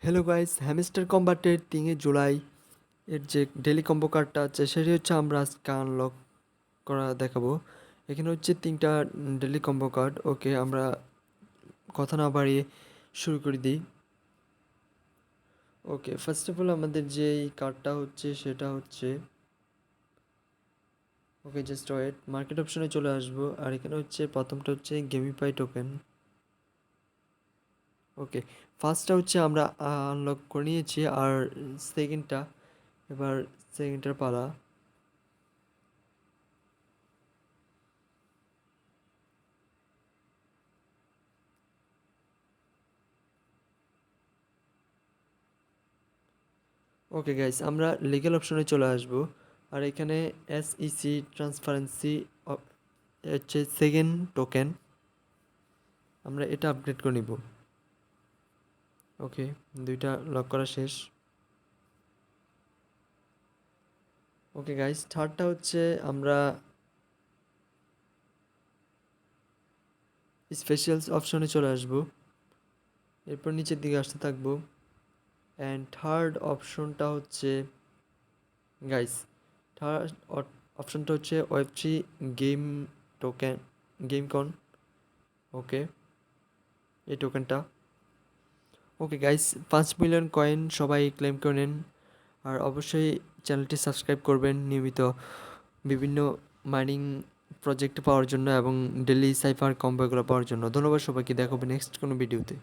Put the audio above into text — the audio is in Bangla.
হ্যালো গাইস, হ্যামস্টার কম্বাটের 3 জুলাই এর যে ডেলি কম্বো কার্ডটা আছে সেটি হচ্ছে আমরা আজকে আনলক করা দেখাবো। এখানে হচ্ছে 3টা ডেলি কম্বো কার্ড। ওকে, আমরা কথা না বাড়িয়ে শুরু করে দিই। ওকে, ফার্স্ট অফ অল আমাদের যে এই কার্ডটা হচ্ছে সেটা হচ্ছে, ওকে জাস্ট ওয়েট, মার্কেট অপশনে চলে আসবো। আর এখানে হচ্ছে প্রথমটা হচ্ছে গেমিফাই টোকেন। ওকে, ফার্স্টটা হচ্ছে আমরা আনলক করে নিয়েছি, আর সেকেন্ডটা এবার সেকেন্ডটার পালা। ওকে গাইস, আমরা লিগ্যাল অপশনে চলে আসব। আর এখানে এসইসি ট্রান্সপারেন্সি হচ্ছে সেকেন্ড টোকেন, আমরা এটা আপডেট করে নিব। ওকে, দুইটা লক করা শেষ। ওকে গাইস, থার্ডটা হচ্ছে আমরা স্পেশালস অপশনে চলে আসব, এরপর নিচের দিকে আসতে থাকবো। অ্যান্ড থার্ড অপশনটা হচ্ছে গাইস, থার্ড অপশনটা হচ্ছে ওয়েব3 গেম টোকেন, গেমকন। ওকে, এই টোকেনটা। ওকে গাইস, 5 মিলিয়ন কয়েন সবাই ক্লেম করে নেন। আর অবশ্যই চ্যানেলটি সাবস্ক্রাইব করবেন নিয়মিত বিভিন্ন মাইনিং প্রজেক্ট পাওয়ার জন্য এবং ডেলি সাইফার কম্বোগুলো পাওয়ার জন্য। ধন্যবাদ সবাইকে, দেখা হবে নেক্সট কোনো ভিডিওতে।